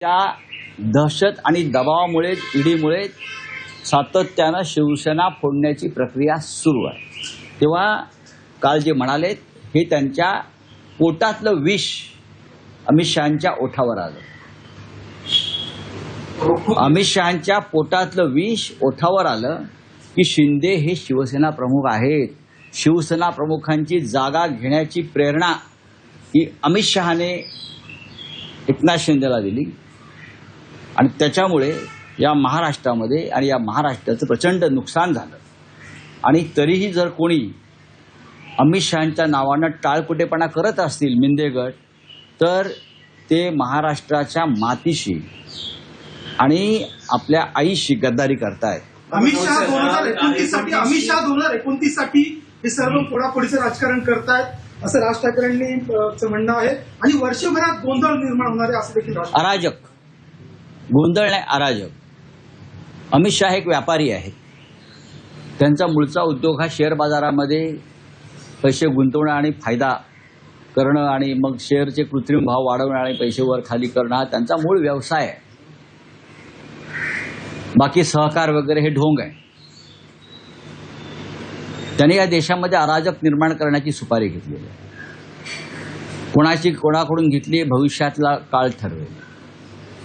त्या दहशत आणि दबावामुळे ईडीमुळे सातत्यानं शिवसेना फोडण्याची प्रक्रिया सुरू आहे. तेव्हा काल जे म्हणाले हे त्यांच्या पोटातलं विष अमित शहांच्या ओठावर आलं. अमित शहांच्या पोटातलं विष ओठावर आलं की शिंदे हे शिवसेना प्रमुख आहेत. शिवसेना प्रमुखांची जागा घेण्याची प्रेरणा ही अमित शहाने एकनाथ शिंदेला दिली आणि त्याच्यामुळे या महाराष्ट्रामध्ये आणि या महाराष्ट्राचं प्रचंड नुकसान झालं. आणि तरीही जर कोणी अमित शहांच्या नावानं टाळकुटेपणा करत असतील मिंदे गट, तर ते महाराष्ट्राच्या मातीशी आणि आपल्या आईशी गद्दारी करतायत. अमित शहा 2029 साठी हे सर्व फोडाफोडीचं राजकारण करतायत असं राज ठाकरेंनी म्हणणं आहे आणि वर्षभरात गोंधळ निर्माण होणार आहे असं देखील अराजक गोंधळ नाही, अराजक. अमित शहा एक व्यापारी आहेत. त्यांचा मूळचा उद्योग हा शेअर बाजारामध्ये पैसे गुंतवणं आणि फायदा करणं आणि मग शेअरचे कृत्रिम भाव वाढवणं आणि पैसे वर खाली करणं हा त्यांचा मूळ व्यवसाय आहे. बाकी सहकार वगैरे हे ढोंग आहे. त्यांनी या देशामध्ये अराजक निर्माण करण्याची सुपारी घेतलेली आहे. कोणाकडून घेतली भविष्यातला काळ ठरवेल.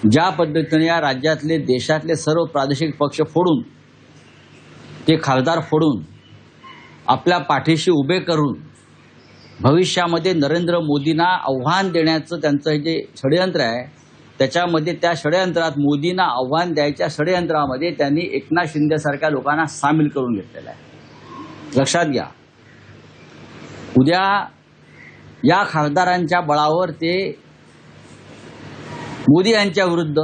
ज्या पद्धतीने या राज्यातले देशातले सर्व प्रादेशिक पक्ष फोडून, ते खासदार फोडून आपल्या पाठीशी उभे करून भविष्यामध्ये नरेंद्र मोदींना आव्हान देण्याचं त्यांचं हे जे षडयंत्र आहे, त्याच्यामध्ये त्या षडयंत्रात मोदींना आव्हान द्यायच्या षडयंत्रामध्ये त्यांनी एकनाथ शिंदेसारख्या लोकांना सामील करून घेतलेलं आहे. लक्षात घ्या, उद्या या खासदारांच्या बळावर ते मोदी यांच्या विरुद्ध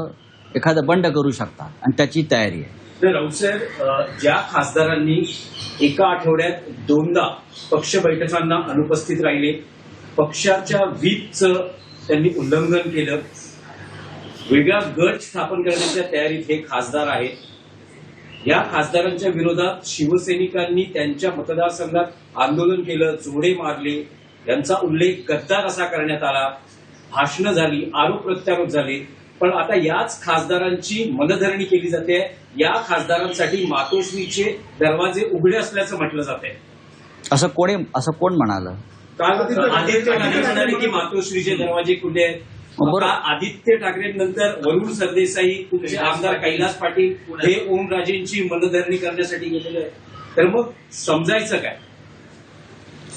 एखादं बंड करू शकतात आणि त्याची तयारी आहे. तर राऊत साहेब, ज्या खासदारांनी एका आठवड्यात 2दा पक्ष बैठकांना अनुपस्थित राहिले, पक्षाच्या व्हीपचं त्यांनी उल्लंघन केलं, वेगळा गट स्थापन करण्याच्या तयारीत हे खासदार आहेत. या खासदारांच्या विरोधात शिवसैनिकांनी त्यांच्या मतदारसंघात आंदोलन केलं, जोडे मारले, यांचा उल्लेख गद्दार असा करण्यात आला, भाषणं झाली, आरोप प्रत्यारोप झाले. पण आता याच खासदारांची मनधरणी केली जाते. या खासदारांसाठी मातोश्रीचे दरवाजे उघडे असल्याचं म्हटलं जात आहे. असं कोण म्हणालं? काल आदित्य ठाकरे म्हणाले की मातोश्रीचे दरवाजे खुले आहेत. आदित्य ठाकरेंनंतर वरुण सरदेसाई, तुमचे आमदार कैलास पाटील हे ओमराजेंची मनधरणी करण्यासाठी गेलेले आहेत. तर मग समजायचं काय?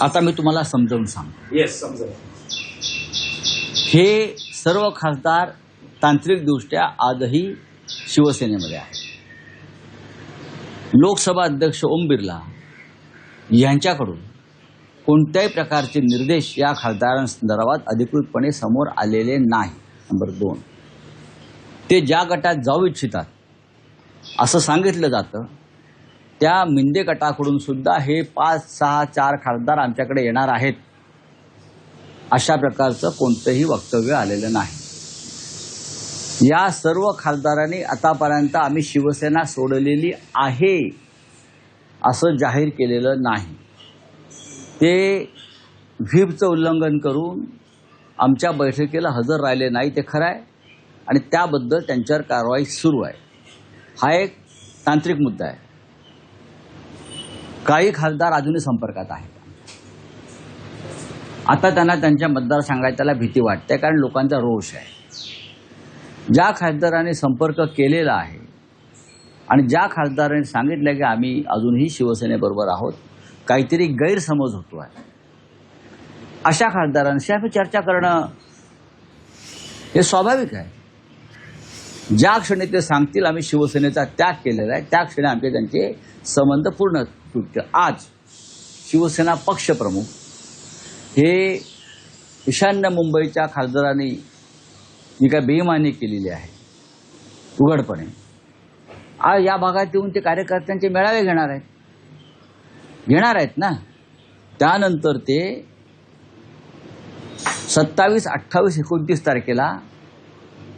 आता मी तुम्हाला समजावून सांगतो. येस, समजा. हे सर्व खासदार तांत्रिकदृष्ट्या आजही शिवसेनेमध्ये आहेत. लोकसभा अध्यक्ष ओम बिर्ला यांच्याकडून कोणत्याही प्रकारचे निर्देश या खासदारांसंदर्भात अधिकृतपणे समोर आलेले नाही. नंबर 2, ते ज्या गटात जाऊ इच्छितात असं सांगितलं जातं, त्या मिंदे गटाकडून सुद्धा हे 5, 6, 4 खासदार आमच्याकडे येणार आहेत अशा प्रकारचं कोणतंही वक्तव्य आलेलं नाही. या सर्व खासदारांनी आतापर्यंत आम्ही शिवसेना सोडलेली आहे असं जाहीर केलेलं नाही. ते व्हीपचं उल्लंघन करून आमच्या बैठकीला हजर राहिले नाही, ते खरं आहे आणि त्याबद्दल त्यांच्यावर कारवाई सुरू आहे. हा एक तांत्रिक मुद्दा आहे. काही खासदार अजूनही संपर्कात आहेत. आता त्यांना त्यांच्या मतदारसंघात त्याला भीती वाटते, कारण लोकांचा रोष आहे. ज्या खासदारांनी संपर्क केलेला आहे आणि ज्या खासदारांनी सांगितलं की आम्ही अजूनही शिवसेनेबरोबर आहोत, काहीतरी गैरसमज होतो आहे, अशा खासदारांशी आम्ही चर्चा करणं हे स्वाभाविक आहे. ज्या क्षणी ते सांगतील आम्ही शिवसेनेचा त्याग केलेला आहे, त्या क्षणी आमचे त्यांचे संबंध पूर्ण तुटतील. आज शिवसेना पक्षप्रमुख हे ईशान्य मुंबईच्या खासदारांनी जी काय बेईमानी केलेली आहे उघडपणे, आज या भागात येऊन ते कार्यकर्त्यांचे मेळावे घेणार आहेत ना. त्यानंतर ते 27, 28, 29 तारखेला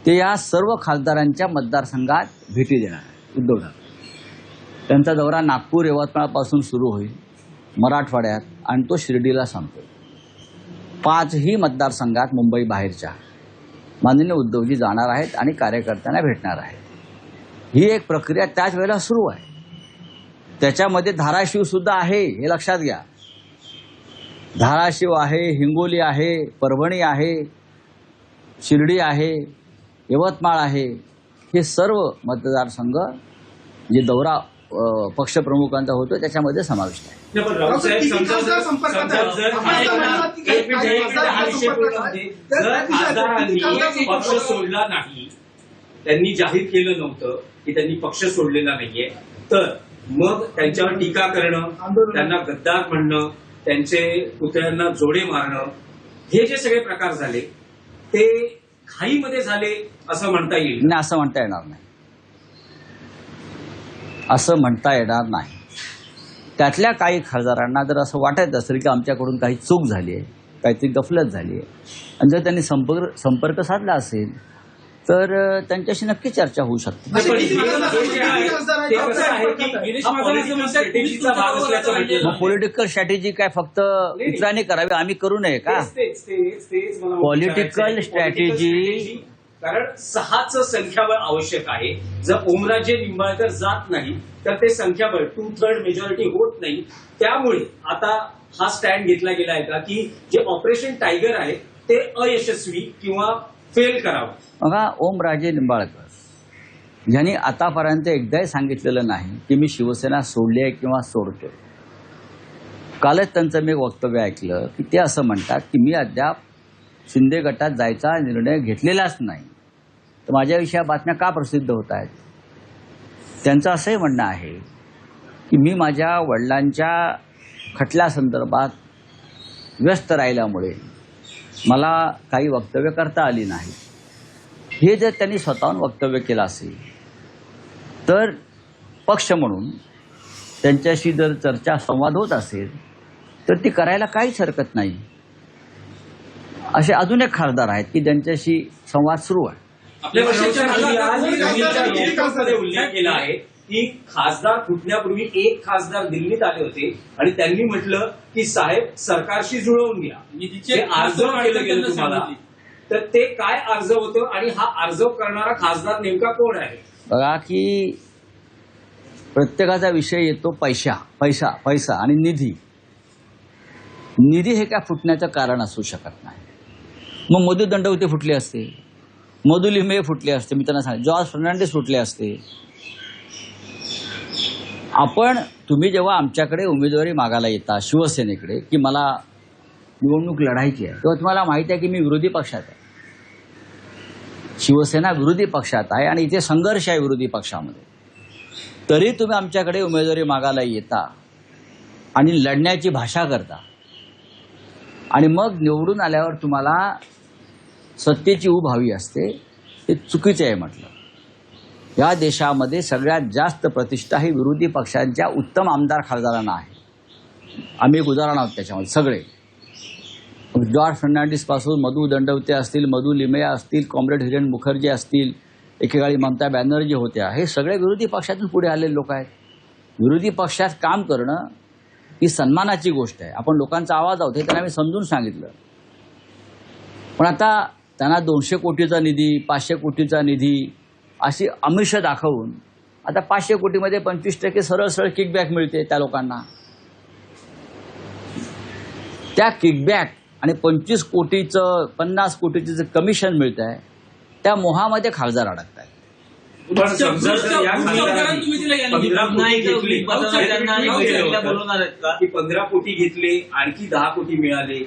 ते या सर्व खासदारांच्या मतदारसंघात भेटी देणार आहेत. उद्धव ठाकरे त्यांचा दौरा नागपूर, यवतमाळपासून सुरू होईल मराठवाड्यात आणि तो शिर्डीला संपेल. 5ही मतदारसंघात मुंबई बाहेरच्या माननीय उद्धवजी जाणार आहेत आणि कार्यकर्त्यांना भेटणार आहेत। ही एक प्रक्रिया त्याच वेळेला सुरू आहे। त्याच्यामध्ये धाराशिव सुद्धा आहे, हे लक्षात घ्या। धाराशिव आहे, हिंगोली आहे, परभणी आहे, शिर्डी आहे, यवतमाळ आहे, हे सर्व मतदारसंघ जे दौरा पक्षप्रमुखांचा होतो त्याच्यामध्ये समाविष्ट आहे। नाही, पण राऊतसाहेब, समजा जर खासदारांनी पक्ष सोडला नाही, त्यांनी जाहीर केलं नव्हतं की त्यांनी पक्ष सोडलेला नाहीये, तर मग त्यांच्यावर टीका करणं, त्यांना गद्दार म्हणणं, त्यांचे पुतळ्यांना जोडे मारणं, हे जे सगळे प्रकार झाले ते घाईमध्ये झाले असं म्हणता येईल? नाही, असं म्हणता येणार नाही, असं म्हणता येणार नाही। त्यातल्या काही खासदारांना जर असं वाटत असेल की आमच्याकडून काही चूक झाली आहे, काहीतरी गफलत झाली आहे, आणि जर त्यांनी संपर्क साधला असेल तर त्यांच्याशी नक्की चर्चा होऊ शकते। मग पॉलिटिकल स्ट्रॅटेजी काय फक्त इतरांनी करावी, आम्ही करू नये का? पॉलिटिकल स्ट्रॅटेजी, कारण 6चं संख्याबळ आवश्यक आहे। जर ओमराजे निंबाळकर जात नाही तर ते संख्याबळ 2/3 मेजॉरिटी होत नाही। त्यामुळे आता हा स्टँड घेतला गेला आहे का की जे ऑपरेशन टायगर आहे ते अयशस्वी किंवा फेल करावं? बघा, ओमराजे निंबाळकर यांनी आतापर्यंत एकदाही सांगितलेलं नाही की मी शिवसेना सोडली आहे किंवा सोडतोय। कालच त्यांचं मी वक्तव्य ऐकलं की ते असं म्हणतात की मी अद्याप शिंदे गटात जायचा निर्णय घेतलेलाच नाही। तर माझ्याविषयी बातम्या का प्रसिद्ध होत आहेत? त्यांचं असंही म्हणणं आहे की मी माझ्या वडिलांच्या खटल्यासंदर्भात व्यस्त राहिल्यामुळे मला काही वक्तव्य करता आली नाही। हे जर त्यांनी स्वतःहून वक्तव्य केलं असेल तर पक्ष म्हणून त्यांच्याशी जर चर्चा संवाद होत असेल तर ती करायला काहीच हरकत नाही। असे अजून एक खासदार आहेत की ज्यांच्याशी संवाद सुरू आहे। आपल्या उल्लेख केला आहे की खासदार फुटण्यापूर्वी एक खासदार दिल्लीत आले होते आणि त्यांनी म्हटलं की साहेब सरकारशी जुळवून घ्या, ते अर्ज केलं गेलं तुम्हाला, तर ते काय अर्ज होतं आणि हा अर्ज करणारा खासदार नेमका कोण आहे? बघा की प्रत्येकाचा विषय येतो पैसा पैसा पैसा आणि निधी। निधी हे काय फुटण्याचं कारण असू शकत नाही। मग मधु दंडवते फुटले असते, मधु लिमये फुटले असते, मी त्यांना सांग, जॉर्ज फर्नांडिस फुटले असते। तुम्ही जेव्हा आमच्याकडे उमेदवारी मागायला येता शिवसेनेकडे की मला निवडणूक लढायची आहे, तेव्हा तुम्हाला माहिती आहे की मी विरोधी पक्षात आहे, शिवसेना विरोधी पक्षात आहे आणि इथे संघर्ष आहे विरोधी पक्षामध्ये, तरी तुम्ही आमच्याकडे उमेदवारी मागायला येता आणि लढण्याची भाषा करता आणि मग निवडून आल्यावर तुम्हाला सत्तेची ऊब हवी असते, हे चुकीचे आहे म्हटलं। या देशामध्ये सगळ्यात जास्त प्रतिष्ठा ही विरोधी पक्षांच्या उत्तम आमदार खासदारांना आहे। आम्ही एक उदाहरण आहोत त्याच्यामध्ये सगळे, जॉर्ज फर्नांडिस पासून मधु दंडवते असतील, मधु लिमया असतील, कॉम्रेड हिरेन मुखर्जी असतील, एकेकाळी ममता बॅनर्जी होत्या, हे सगळे विरोधी पक्षातून पुढे आलेले लोक आहेत। विरोधी पक्षात काम करणं ही सन्मानाची गोष्ट आहे। आपण लोकांचा आवाज आहोत हे त्यांना मी समजून सांगितलं, पण आता त्यांना 200 कोटीचा निधी, 500 कोटीचा निधी अशी आमिष दाखवून आता 500 कोटीमध्ये 25% सरळ सरळ किकबॅक मिळते त्या लोकांना। त्या किकबॅक आणि 25 कोटीचं 50 कोटीचं जे कमिशन मिळत आहे त्या मोहामध्ये खासदार अडकत आहेत। की 15 कोटी घेतले, आणखी 10 कोटी मिळाले।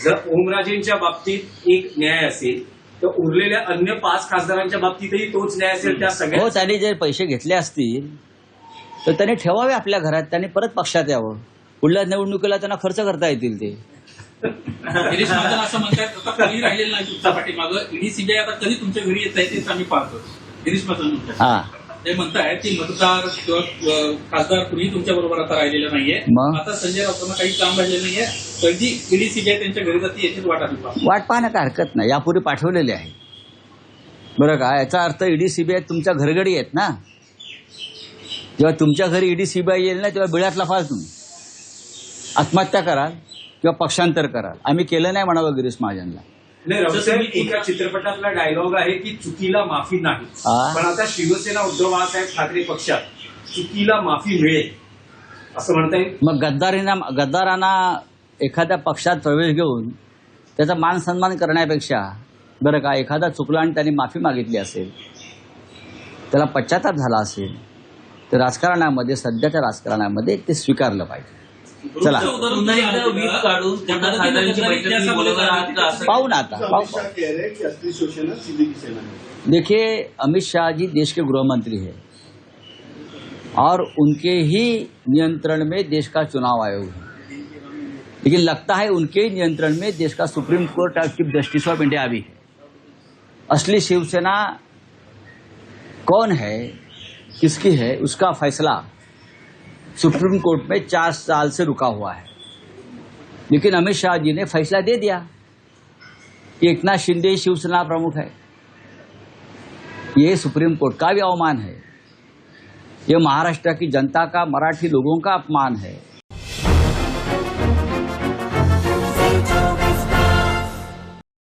जर ओमराजेंच्या बाबतीत एक न्याय असेल तर उरलेल्या अन्य 5 खासदारांच्या बाबतीतही तोच न्याय असेल? त्या सगळ्या हो, त्यांनी जर पैसे घेतले असतील तर त्यांनी ठेवावे आपल्या घरात, त्यांनी परत पक्षात यावं, पुढल्या निवडणुकीला त्यांना खर्च करता येतील ते। गिरीश महाजन असं म्हणतात आता कधी राहिलेलं नाही तुमच्या पाठीमागं, ईडी सीबीआय आता कधी तुमच्या घरी येत आहे तेच आम्ही पाहतो। गिरीश महाजन म्हणतात, ते म्हणतायत की मतदार किंवा खासदार कुणी तुमच्या बरोबर आता राहिलेलं नाहीये, आता संजय राऊतांना काही काम राहिलेलं नाहीये, कधी ईडी सीबीआय त्यांच्या घरी जाते याचीच वाट पाहणं काय हरकत नाही, यापूर्वी पाठवलेले आहे बरं का। याचा अर्थ ईडी सीबीआय तुमच्या घरगडी आहेत ना, जेव्हा तुमच्या घरी ईडी सीबीआय येईल ना तेव्हा बिळात लफाल, तुम्ही आत्महत्या कराल किंवा पक्षांतर कराल। आम्ही केलं नाही म्हणावं गिरीश महाजनला, नाही रावसाहेब, एका चित्रपटातला डायलॉग आहे की चुकीला माफी नाही. हा. पण आता शिवसेना उद्धव बाळासाहेब ठाकरे पक्षात चुकीला माफी मिळेल असं म्हणता येईल. मग गद्दारांना एखाद्या पक्षात प्रवेश घेऊन त्याचा मान सन्मान करण्यापेक्षा बरं का एखादा चुकला आणि त्यांनी माफी मागितली असेल, त्याला पश्चाताप झाला असेल, तर राजकारणामध्ये सध्याच्या राजकारणामध्ये ते स्वीकारलं पाहिजे. चला पुन्हा एकदा व्हीप काढून पुन्हा खासदारांची बैठक मी बोलवणार आहात का असं पाहू ना आता अमित शाह कह रहे हैं कि असली शिवसेना सीधी की सेना है. देखिए, अमित शाह जी देश के गृह मंत्री हैं और उनके ही नियंत्रण में देश का चुनाव आयोग है, लेकिन लगता है उनके ही नियंत्रण में देश का supreme court of chief justice of India भी है. असली शिवसेना कौन है, किसकी है, उसका फैसला सुप्रीम कोर्ट में 4 साल से रुका हुआ है. लेकिन अमित शाह जी ने फैसला दे दिया कि एकनाथ शिंदे ही शिवसेना प्रमुख है. ये सुप्रीम कोर्ट का भी अवमान है, ये महाराष्ट्र की जनता का, मराठी लोगों का अपमान है.